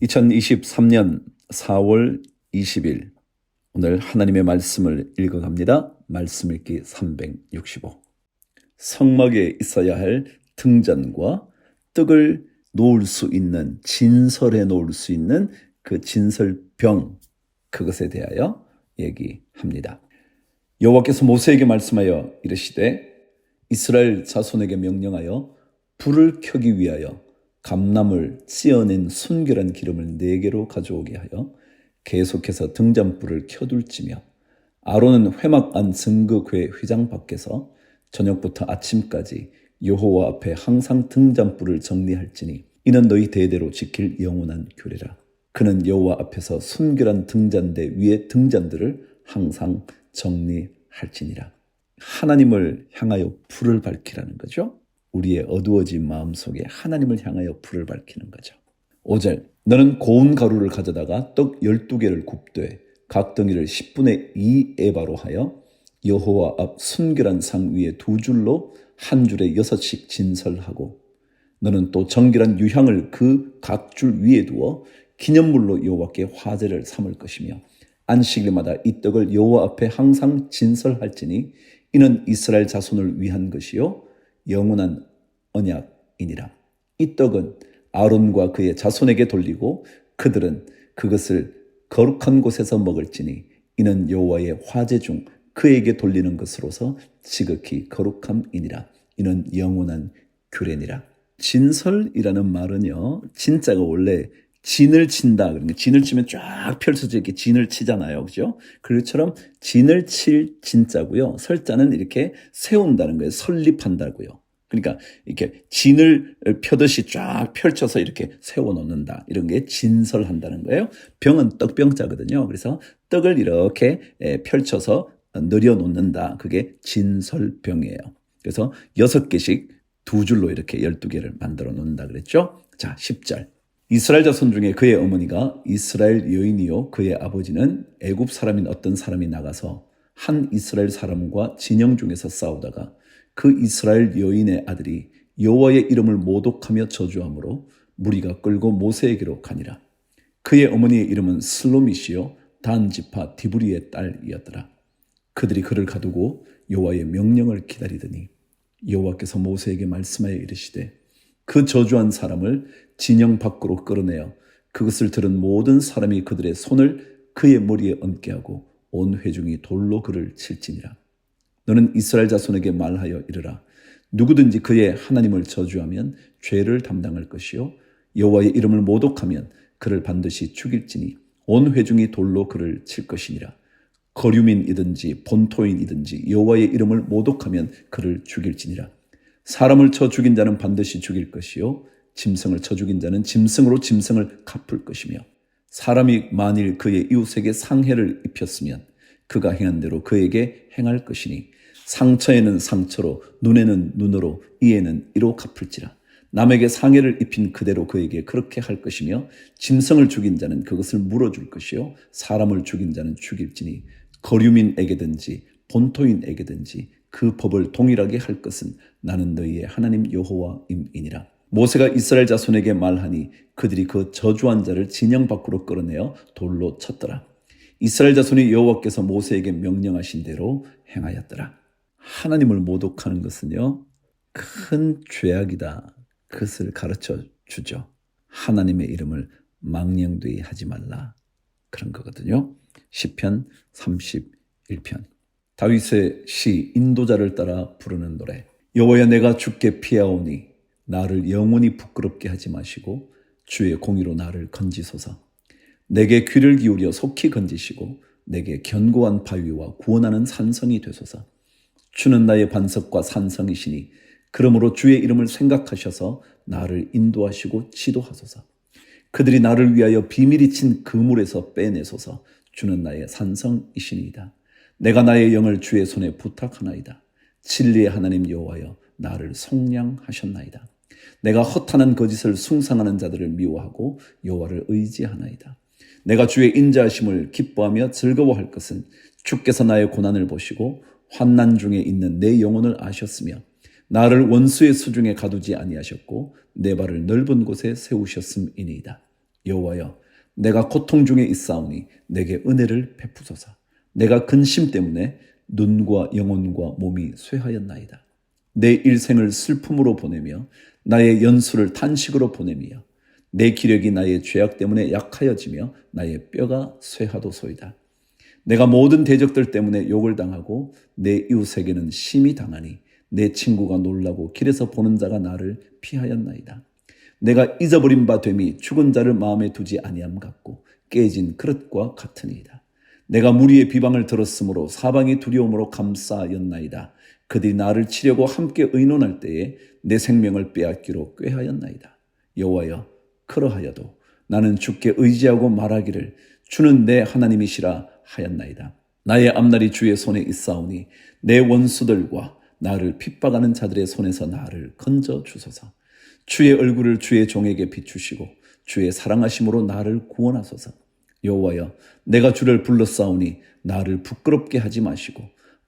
2023년 4월 20일 오늘 하나님의 말씀을 읽어갑니다. 말씀 읽기 365. 성막에 있어야 할 등잔과 떡을 놓을 수 있는, 진설해 놓을 수 있는 그 진설병, 그것에 대하여 얘기합니다. 여호와께서 모세에게 말씀하여 이르시되 이스라엘 자손에게 명령하여 불을 켜기 위하여 감람을 찌어낸 순결한 기름을 4개로 가져오게 하여 계속해서 등잔불을 켜둘지며 아론은 회막 안 증거궤 휘장 밖에서 저녁부터 아침까지 여호와 앞에 항상 등잔불을 정리할지니 이는 너희 대대로 지킬 영원한 규례라. 그는 여호와 앞에서 순결한 등잔대 위에 등잔들을 항상 정리할지니라. 하나님을 향하여 불을 밝히라는 거죠. 우리의 어두워진 마음속에 하나님을 향하여 불을 밝히는 거죠. 5절, 너는 고운 가루를 가져다가 떡 12개를 굽되 각 덩이를 10분의 2 에바로 하여 여호와 앞 순결한 상 위에 2줄로 한 줄에 6씩 진설하고 너는 또 정결한 유향을 그 각 줄 위에 두어 기념물로 여호와께 화제를 삼을 것이며 안식일마다 이 떡을 여호와 앞에 항상 진설할지니 이는 이스라엘 자손을 위한 것이요 영원한 언약이니라. 이 떡은 아론과 그의 자손에게 돌리고 그들은 그것을 거룩한 곳에서 먹을지니 이는 여호와의 화제 중 그에게 돌리는 것으로서 지극히 거룩함이니라. 이는 영원한 규례니라. 진설이라는 말은요, 진짜가 원래 진을 친다. 그러니까 진을 치면 쫙 펼쳐져 이렇게 진을 치잖아요. 그죠? 그것처럼 진을 칠 진짜고요. 설자는 이렇게 세운다는 거예요. 설립한다고요. 그러니까 이렇게 진을 펴듯이 쫙 펼쳐서 이렇게 세워놓는다. 이런 게 진설한다는 거예요. 병은 떡병자거든요. 그래서 떡을 이렇게 펼쳐서 늘여놓는다. 그게 진설병이에요. 그래서 6개씩 2줄로 이렇게 12개를 만들어 놓는다 그랬죠. 자, 10절. 이스라엘 자손 중에 그의 어머니가 이스라엘 여인이요 그의 아버지는 애굽 사람인 어떤 사람이 나가서 한 이스라엘 사람과 진영 중에서 싸우다가 그 이스라엘 여인의 아들이 여호와의 이름을 모독하며 저주함으로 무리가 끌고 모세에게로 가니라. 그의 어머니의 이름은 슬로미시요 단 지파 디브리의 딸이었더라. 그들이 그를 가두고 여호와의 명령을 기다리더니 여호와께서 모세에게 말씀하여 이르시되 그 저주한 사람을 진영 밖으로 끌어내어 그것을 들은 모든 사람이 그들의 손을 그의 머리에 얹게 하고 온 회중이 돌로 그를 칠지니라. 너는 이스라엘 자손에게 말하여 이르라. 누구든지 그의 하나님을 저주하면 죄를 담당할 것이요 여호와의 이름을 모독하면 그를 반드시 죽일지니 온 회중이 돌로 그를 칠 것이니라. 거류민이든지 본토인이든지 여호와의 이름을 모독하면 그를 죽일지니라. 사람을 쳐 죽인 자는 반드시 죽일 것이요 짐승을 쳐 죽인 자는 짐승으로 짐승을 갚을 것이며 사람이 만일 그의 이웃에게 상해를 입혔으면 그가 행한 대로 그에게 행할 것이니 상처에는 상처로 눈에는 눈으로 이에는 이로 갚을지라. 남에게 상해를 입힌 그대로 그에게 그렇게 할 것이며 짐승을 죽인 자는 그것을 물어줄 것이요 사람을 죽인 자는 죽일지니 거류민에게든지 본토인에게든지 그 법을 동일하게 할 것은 나는 너희의 하나님 여호와임이니라. 모세가 이스라엘 자손에게 말하니 그들이 그 저주한 자를 진영 밖으로 끌어내어 돌로 쳤더라. 이스라엘 자손이 여호와께서 모세에게 명령하신 대로 행하였더라. 하나님을 모독하는 것은요, 큰 죄악이다. 그것을 가르쳐 주죠. 하나님의 이름을 망령되이 하지 말라. 그런 거거든요. 시편 31편. 다윗의 시 인도자를 따라 부르는 노래. 여호와여 내가 주께 피하오니 나를 영원히 부끄럽게 하지 마시고 주의 공의로 나를 건지소서. 내게 귀를 기울여 속히 건지시고 내게 견고한 바위와 구원하는 산성이 되소서. 주는 나의 반석과 산성이시니 그러므로 주의 이름을 생각하셔서 나를 인도하시고 지도하소서. 그들이 나를 위하여 비밀이 친 그물에서 빼내소서. 주는 나의 산성이시니이다. 내가 나의 영을 주의 손에 부탁하나이다. 진리의 하나님 여호와여 나를 속량하셨나이다. 내가 허탄한 거짓을 숭상하는 자들을 미워하고 여호와를 의지하나이다. 내가 주의 인자하심을 기뻐하며 즐거워할 것은 주께서 나의 고난을 보시고 환난 중에 있는 내 영혼을 아셨으며 나를 원수의 수중에 가두지 아니하셨고 내 발을 넓은 곳에 세우셨음이니이다. 여호와여, 내가 고통 중에 있사오니 내게 은혜를 베푸소서. 내가 근심 때문에 눈과 영혼과 몸이 쇠하였나이다. 내 일생을 슬픔으로 보내며 나의 연수를 탄식으로 보내며 내 기력이 나의 죄악 때문에 약하여지며 나의 뼈가 쇠하도소이다. 내가 모든 대적들 때문에 욕을 당하고 내 이웃에게는 심히 당하니 내 친구가 놀라고 길에서 보는 자가 나를 피하였나이다. 내가 잊어버린 바 됨이 죽은 자를 마음에 두지 아니함 같고 깨진 그릇과 같으니이다. 내가 무리의 비방을 들었으므로 사방이 두려움으로 감싸였나이다. 그들이 나를 치려고 함께 의논할 때에 내 생명을 빼앗기로 꾀하였나이다. 여호와여, 그러하여도 나는 주께 의지하고 말하기를 주는 내 하나님이시라 하였나이다. 나의 앞날이 주의 손에 있사오니 내 원수들과 나를 핍박하는 자들의 손에서 나를 건져 주소서. 주의 얼굴을 주의 종에게 비추시고 주의 사랑하심으로 나를 구원하소서. 여호와여, 내가 주를 불렀사오니 나를 부끄럽게 하지 마시고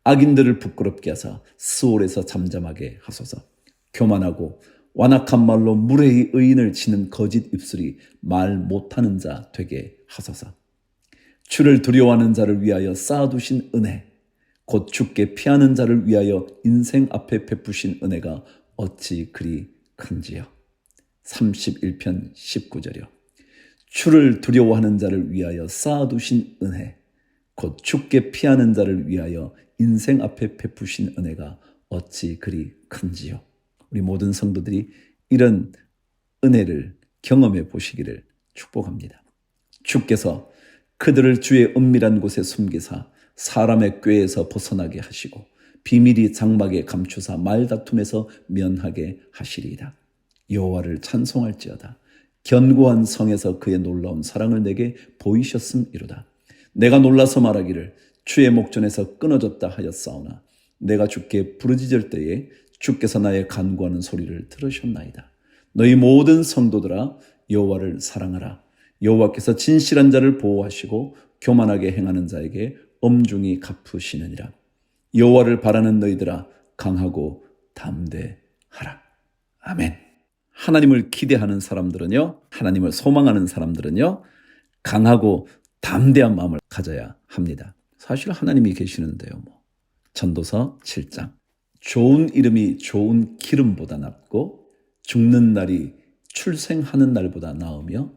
악인들을 부끄럽게 하사 스올에서 잠잠하게 하소서. 교만하고 완악한 말로 무례히 의인을 치는 거짓 입술이 말 못하는 자 되게 하소서. 주를 두려워하는 자를 위하여 쌓아두신 은혜, 곧 주께 피하는 자를 위하여 인생 앞에 베푸신 은혜가 어찌 그리 큰지요. 31편 19절이요. 주를 두려워하는 자를 위하여 쌓아두신 은혜, 곧 주께 피하는 자를 위하여 인생 앞에 베푸신 은혜가 어찌 그리 큰지요. 우리 모든 성도들이 이런 은혜를 경험해 보시기를 축복합니다. 주께서 그들을 주의 은밀한 곳에 숨기사 사람의 꾀에서 벗어나게 하시고 비밀이 장막에 감추사 말다툼에서 면하게 하시리이다. 여호와를 찬송할지어다. 견고한 성에서 그의 놀라운 사랑을 내게 보이셨음이로다. 내가 놀라서 말하기를 주의 목전에서 끊어졌다 하였사오나 내가 주께 부르짖을 때에 주께서 나의 간구하는 소리를 들으셨나이다. 너희 모든 성도들아, 여호와를 사랑하라. 여호와께서 진실한 자를 보호하시고 교만하게 행하는 자에게 엄중히 갚으시느니라. 여호와를 바라는 너희들아, 강하고 담대하라. 아멘. 하나님을 기대하는 사람들은요, 하나님을 소망하는 사람들은요, 강하고 담대한 마음을 가져야 합니다. 사실 하나님이 계시는데요. 전도서 7장. 좋은 이름이 좋은 기름보다 낫고 죽는 날이 출생하는 날보다 나으며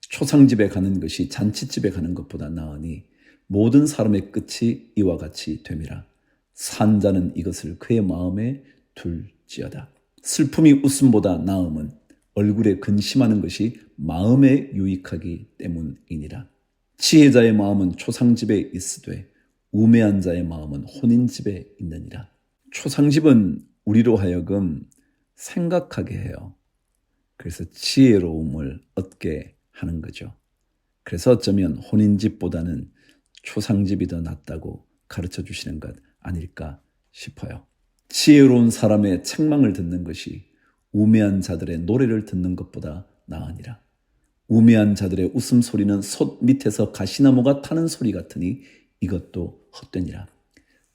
초상집에 가는 것이 잔치집에 가는 것보다 나으니 모든 사람의 끝이 이와 같이 됨이라. 산 자는 이것을 그의 마음에 둘지어다. 슬픔이 웃음보다 나음은 얼굴에 근심하는 것이 마음에 유익하기 때문이니라. 지혜자의 마음은 초상집에 있으되 우매한 자의 마음은 혼인집에 있느니라. 초상집은 우리로 하여금 생각하게 해요. 그래서 지혜로움을 얻게 하는 거죠. 그래서 어쩌면 혼인집보다는 초상집이 더 낫다고 가르쳐 주시는 것 아닐까 싶어요. 지혜로운 사람의 책망을 듣는 것이 우매한 자들의 노래를 듣는 것보다 나으니라. 우매한 자들의 웃음소리는 솥 밑에서 가시나무가 타는 소리 같으니 이것도 헛되니라.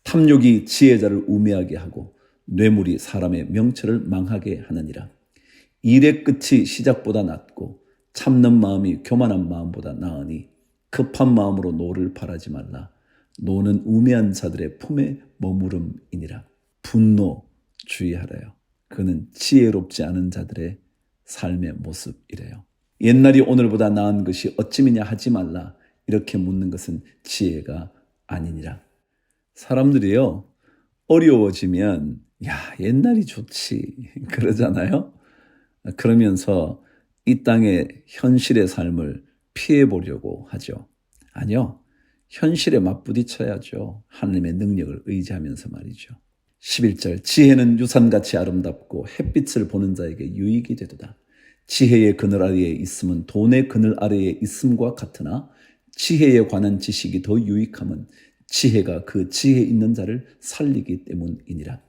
탐욕이 지혜자를 우매하게 하고 뇌물이 사람의 명철을 망하게 하느니라. 일의 끝이 시작보다 낫고 참는 마음이 교만한 마음보다 나으니 급한 마음으로 노를 바라지 말라. 노는 우매한 자들의 품에 머무름이니라. 분노 주의하래요. 그는 지혜롭지 않은 자들의 삶의 모습이래요. 옛날이 오늘보다 나은 것이 어찌미냐 하지 말라. 이렇게 묻는 것은 지혜가 아니니라. 사람들이요, 어려워지면 야, 옛날이 좋지 그러잖아요. 그러면서 이 땅의 현실의 삶을 피해보려고 하죠. 아니요, 현실에 맞부딪혀야죠. 하나님의 능력을 의지하면서 말이죠. 11절. 지혜는 유산같이 아름답고 햇빛을 보는 자에게 유익이 되도다. 지혜의 그늘 아래에 있음은 돈의 그늘 아래에 있음과 같으나 지혜에 관한 지식이 더 유익함은 지혜가 그 지혜 있는 자를 살리기 때문이니라.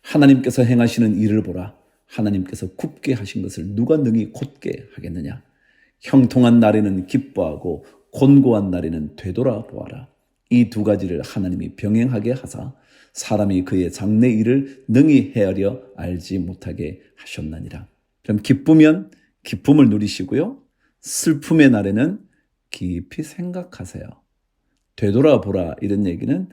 하나님께서 행하시는 일을 보라. 하나님께서 굽게 하신 것을 누가 능히 곧게 하겠느냐. 형통한 날에는 기뻐하고 곤고한 날에는 되돌아보아라. 이 두 가지를 하나님이 병행하게 하사 사람이 그의 장래 일을 능히 헤아려 알지 못하게 하셨나니라. 그럼 기쁘면 기쁨을 누리시고요, 슬픔의 날에는 깊이 생각하세요. 되돌아보라 이런 얘기는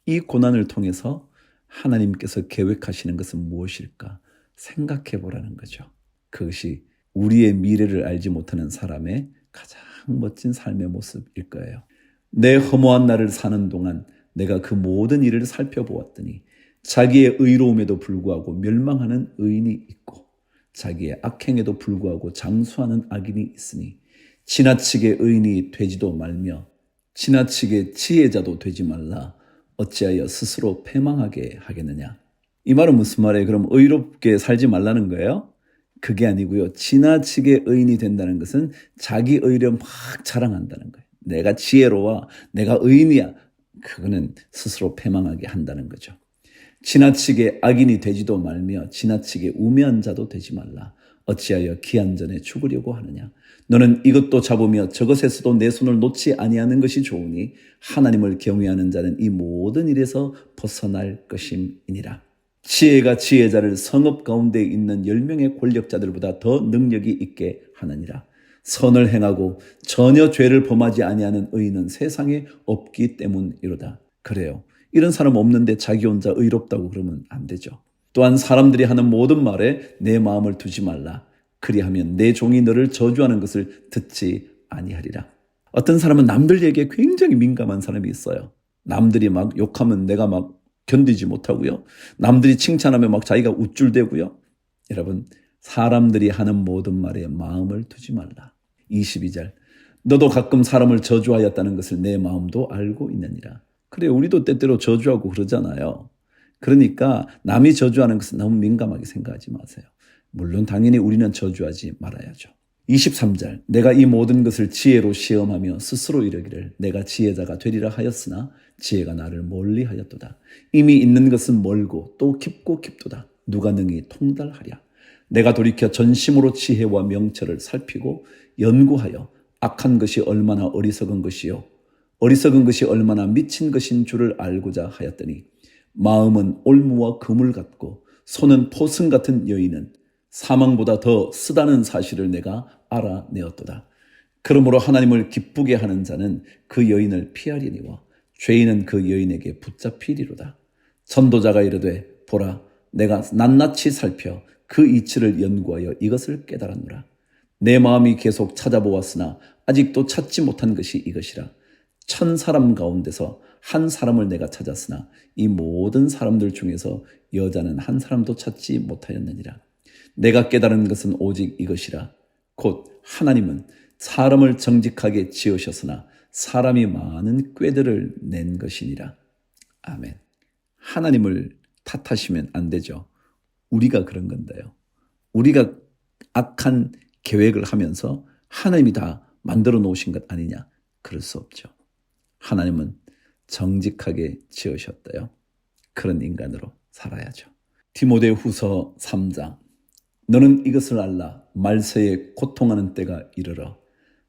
이 고난을 통해서 하나님께서 계획하시는 것은 무엇일까 생각해 보라는 거죠. 그것이 우리의 미래를 알지 못하는 사람의 가장 멋진 삶의 모습일 거예요. 내 허무한 날을 사는 동안 내가 그 모든 일을 살펴보았더니 자기의 의로움에도 불구하고 멸망하는 의인이 있고 자기의 악행에도 불구하고 장수하는 악인이 있으니 지나치게 의인이 되지도 말며 지나치게 지혜자도 되지 말라. 어찌하여 스스로 패망하게 하겠느냐. 이 말은 무슨 말이에요? 그럼 의롭게 살지 말라는 거예요? 그게 아니고요. 지나치게 의인이 된다는 것은 자기 의를 막 자랑한다는 거예요. 내가 지혜로워, 내가 의인이야. 그거는 스스로 패망하게 한다는 거죠. 지나치게 악인이 되지도 말며 지나치게 우매한 자도 되지 말라. 어찌하여 기한 전에 죽으려고 하느냐. 너는 이것도 잡으며 저것에서도 내 손을 놓지 아니하는 것이 좋으니 하나님을 경외하는 자는 이 모든 일에서 벗어날 것임이니라. 지혜가 지혜자를 성읍 가운데 있는 10명의 권력자들보다 더 능력이 있게 하느니라. 선을 행하고 전혀 죄를 범하지 아니하는 의인은 세상에 없기 때문이로다. 그래요. 이런 사람 없는데 자기 혼자 의롭다고 그러면 안 되죠. 또한 사람들이 하는 모든 말에 내 마음을 두지 말라. 그리하면 내 종이 너를 저주하는 것을 듣지 아니하리라. 어떤 사람은 남들 얘기에 굉장히 민감한 사람이 있어요. 남들이 막 욕하면 내가 막 견디지 못하고요. 남들이 칭찬하면 막 자기가 우쭐대고요. 여러분, 사람들이 하는 모든 말에 마음을 두지 말라. 22절. 너도 가끔 사람을 저주하였다는 것을 내 마음도 알고 있느니라. 그래, 우리도 때때로 저주하고 그러잖아요. 그러니까 남이 저주하는 것은 너무 민감하게 생각하지 마세요. 물론 당연히 우리는 저주하지 말아야죠. 23절. 내가 이 모든 것을 지혜로 시험하며 스스로 이르기를 내가 지혜자가 되리라 하였으나 지혜가 나를 멀리 하였도다. 이미 있는 것은 멀고 또 깊고 깊도다. 누가 능히 통달하랴. 내가 돌이켜 전심으로 지혜와 명철을 살피고 연구하여 악한 것이 얼마나 어리석은 것이요 어리석은 것이 얼마나 미친 것인 줄을 알고자 하였더니 마음은 올무와 그물 같고 손은 포승 같은 여인은 사망보다 더 쓰다는 사실을 내가 알아내었도다. 그러므로 하나님을 기쁘게 하는 자는 그 여인을 피하리니와 죄인은 그 여인에게 붙잡히리로다. 전도자가 이르되 보라 내가 낱낱이 살펴 그 이치를 연구하여 이것을 깨달았노라. 내 마음이 계속 찾아보았으나 아직도 찾지 못한 것이 이것이라. 1000사람 가운데서 한 사람을 내가 찾았으나 이 모든 사람들 중에서 여자는 한 사람도 찾지 못하였느니라. 내가 깨달은 것은 오직 이것이라. 곧 하나님은 사람을 정직하게 지으셨으나 사람이 많은 꾀들을 낸 것이니라. 아멘. 하나님을 탓하시면 안 되죠. 우리가 그런 건데요. 우리가 악한 계획을 하면서 하나님이 다 만들어 놓으신 것 아니냐? 그럴 수 없죠. 하나님은 정직하게 지으셨대요. 그런 인간으로 살아야죠. 디모데후서 3장. 너는 이것을 알라. 말세에 고통하는 때가 이르러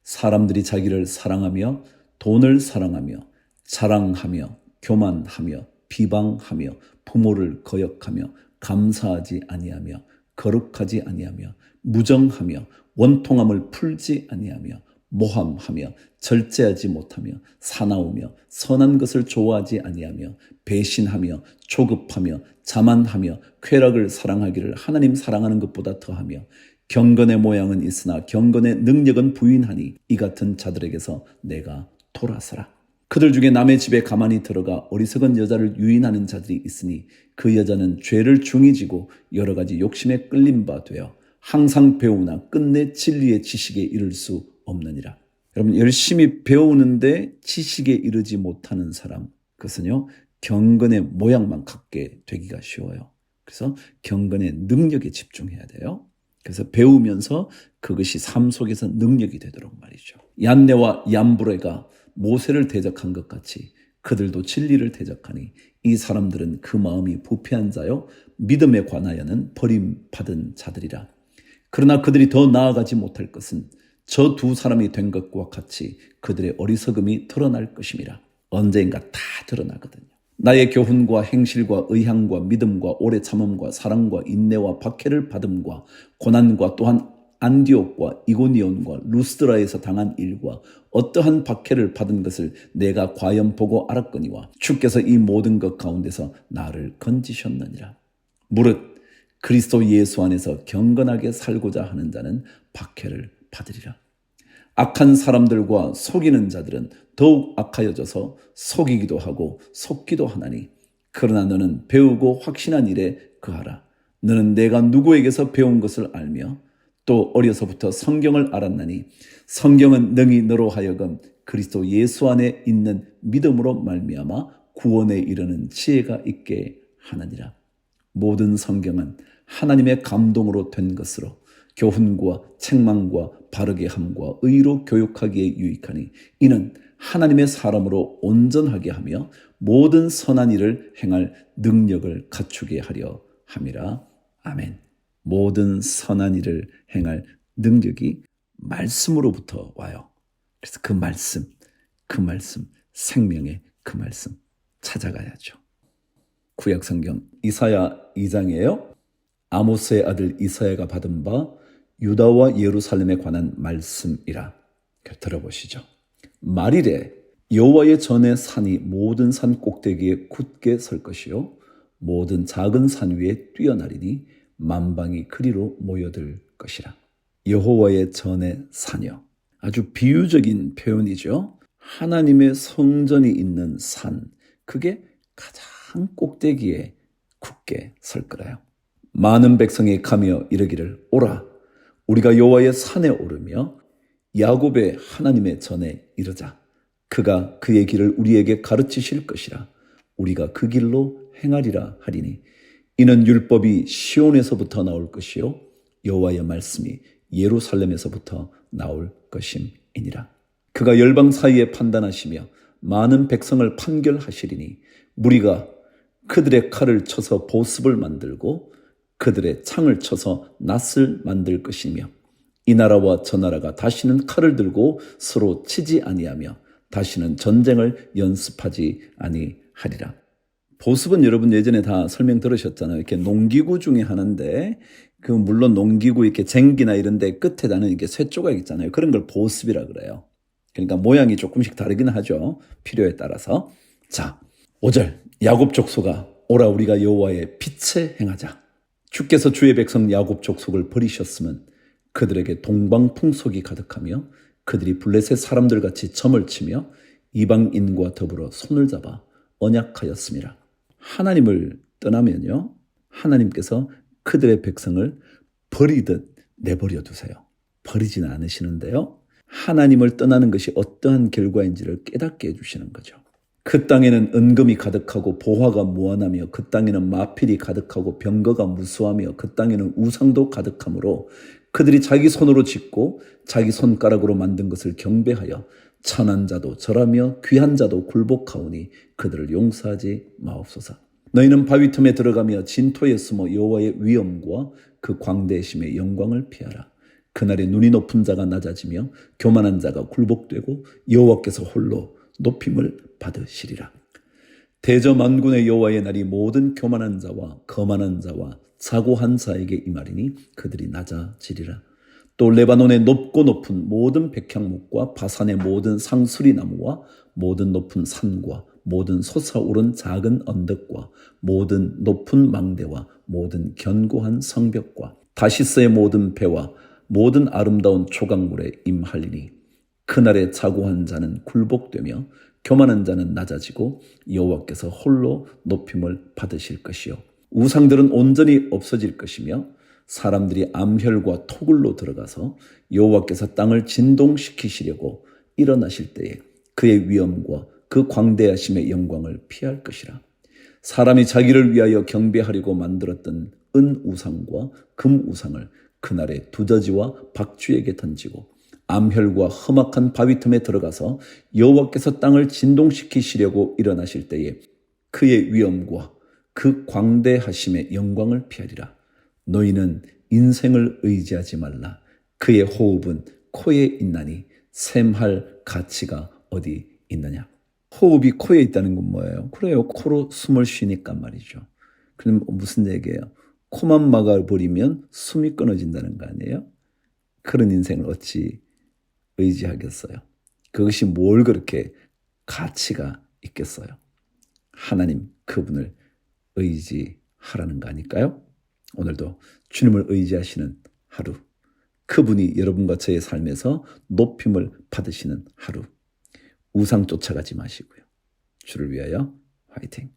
사람들이 자기를 사랑하며 돈을 사랑하며 자랑하며 교만하며 비방하며 부모를 거역하며 감사하지 아니하며 거룩하지 아니하며 무정하며 원통함을 풀지 아니하며 모함하며 절제하지 못하며 사나우며 선한 것을 좋아하지 아니하며 배신하며 조급하며 자만하며 쾌락을 사랑하기를 하나님 사랑하는 것보다 더하며 경건의 모양은 있으나 경건의 능력은 부인하니 이 같은 자들에게서 내가 돌아서라. 그들 중에 남의 집에 가만히 들어가 어리석은 여자를 유인하는 자들이 있으니 그 여자는 죄를 중히 지고 여러 가지 욕심에 끌린 바 되어 항상 배우나 끝내 진리의 지식에 이를 수 없느니라. 여러분, 열심히 배우는데 지식에 이르지 못하는 사람, 그것은요 경건의 모양만 갖게 되기가 쉬워요. 그래서 경건의 능력에 집중해야 돼요. 그래서 배우면서 그것이 삶 속에서 능력이 되도록 말이죠. 얀네와 얀브레가 모세를 대적한 것 같이 그들도 진리를 대적하니 이 사람들은 그 마음이 부패한 자요 믿음에 관하여는 버림받은 자들이라. 그러나 그들이 더 나아가지 못할 것은 저 두 사람이 된 것과 같이 그들의 어리석음이 드러날 것임이라. 언젠가 다 드러나거든요. 나의 교훈과 행실과 의향과 믿음과 오래 참음과 사랑과 인내와 박해를 받음과 고난과 또한 안디옥과 이고니온과 루스드라에서 당한 일과 어떠한 박해를 받은 것을 내가 과연 보고 알았거니와 주께서 이 모든 것 가운데서 나를 건지셨느니라. 무릇 그리스도 예수 안에서 경건하게 살고자 하는 자는 박해를 받으리라. 악한 사람들과 속이는 자들은 더욱 악하여져서 속이기도 하고 속기도 하나니 그러나 너는 배우고 확신한 일에 거하라. 너는 내가 누구에게서 배운 것을 알며 또 어려서부터 성경을 알았나니 성경은 능히 너로 하여금 그리스도 예수 안에 있는 믿음으로 말미암아 구원에 이르는 지혜가 있게 하느니라. 모든 성경은 하나님의 감동으로 된 것으로 교훈과 책망과 바르게 함과 의로 교육하기에 유익하니 이는 하나님의 사람으로 온전하게 하며 모든 선한 일을 행할 능력을 갖추게 하려 함이라. 아멘. 모든 선한 일을 행할 능력이 말씀으로부터 와요. 그래서 그 말씀, 생명의 그 말씀 찾아가야죠. 구약성경 이사야 2장이에요. 아모스의 아들 이사야가 받은 바 유다와 예루살렘에 관한 말씀이라. 들어보시죠. 말이래 여호와의 전에 산이 모든 산 꼭대기에 굳게 설 것이요 모든 작은 산 위에 뛰어나리니 만방이 그리로 모여들 것이라. 여호와의 전에 산이요. 아주 비유적인 표현이죠. 하나님의 성전이 있는 산, 그게 가장 꼭대기에 굳게 설 거라요. 많은 백성이 가며 이르기를 오라 우리가 여호와의 산에 오르며 야곱의 하나님의 전에 이르자. 그가 그의 길을 우리에게 가르치실 것이라. 우리가 그 길로 행하리라 하리니 이는 율법이 시온에서부터 나올 것이요 여호와의 말씀이 예루살렘에서부터 나올 것임이니라. 그가 열방 사이에 판단하시며 많은 백성을 판결하시리니 무리가 그들의 칼을 쳐서 보습을 만들고 그들의 창을 쳐서 낫을 만들 것이며 이 나라와 저 나라가 다시는 칼을 들고 서로 치지 아니하며 다시는 전쟁을 연습하지 아니하리라. 보습은 여러분 예전에 다 설명 들으셨잖아요. 이렇게 농기구 중에 하나인데 그 물론 농기구 이렇게 쟁기나 이런 데 끝에다는 이렇게 쇠조각 있잖아요. 그런 걸 보습이라 그래요. 그러니까 모양이 조금씩 다르긴 하죠. 필요에 따라서. 자, 5절 야곱 족속아 오라 우리가 여호와의 빛에 행하자. 주께서 주의 백성 야곱 족속을 버리셨으면 그들에게 동방풍속이 가득하며 그들이 블레셋 사람들같이 점을 치며 이방인과 더불어 손을 잡아 언약하였음이라. 하나님을 떠나면요 하나님께서 그들의 백성을 버리듯 내버려 두세요. 버리지는 않으시는데요 하나님을 떠나는 것이 어떠한 결과인지를 깨닫게 해주시는 거죠. 그 땅에는 은금이 가득하고 보화가 무한하며 그 땅에는 마필이 가득하고 병거가 무수하며 그 땅에는 우상도 가득하므로 그들이 자기 손으로 짓고 자기 손가락으로 만든 것을 경배하여 천한 자도 절하며 귀한 자도 굴복하오니 그들을 용서하지 마옵소서. 너희는 바위 틈에 들어가며 진토에 숨어 여호와의 위엄과 그 광대심의 영광을 피하라. 그날에 눈이 높은 자가 낮아지며 교만한 자가 굴복되고 여호와께서 홀로 높임을 받으시리라. 대저 만군의 여호와의 날이 모든 교만한 자와 거만한 자와 사고한 자에게 임하리니 그들이 낮아지리라. 또 레바논의 높고 높은 모든 백향목과 바산의 모든 상수리 나무와 모든 높은 산과 모든 솟아오른 작은 언덕과 모든 높은 망대와 모든 견고한 성벽과 다시스의 모든 배와 모든 아름다운 조각물에 임하리니 그날에 자고한 자는 굴복되며 교만한 자는 낮아지고 여호와께서 홀로 높임을 받으실 것이요 우상들은 온전히 없어질 것이며 사람들이 암혈과 토굴로 들어가서 여호와께서 땅을 진동시키시려고 일어나실 때에 그의 위엄과 그 광대하심의 영광을 피할 것이라. 사람이 자기를 위하여 경배하려고 만들었던 은우상과 금우상을 그날에 두더지와 박쥐에게 던지고 암혈과 험악한 바위 틈에 들어가서 여호와께서 땅을 진동시키시려고 일어나실 때에 그의 위엄과 그 광대하심의 영광을 피하리라. 너희는 인생을 의지하지 말라. 그의 호흡은 코에 있나니 샘할 가치가 어디 있느냐. 호흡이 코에 있다는 건 뭐예요? 그래요. 코로 숨을 쉬니까 말이죠. 그럼 무슨 얘기예요? 코만 막아버리면 숨이 끊어진다는 거 아니에요? 그런 인생을 어찌 의지하겠어요? 그것이 뭘 그렇게 가치가 있겠어요? 하나님 그분을 의지하라는 거 아닐까요? 오늘도 주님을 의지하시는 하루, 그분이 여러분과 저의 삶에서 높임을 받으시는 하루, 우상 쫓아가지 마시고요. 주를 위하여 화이팅!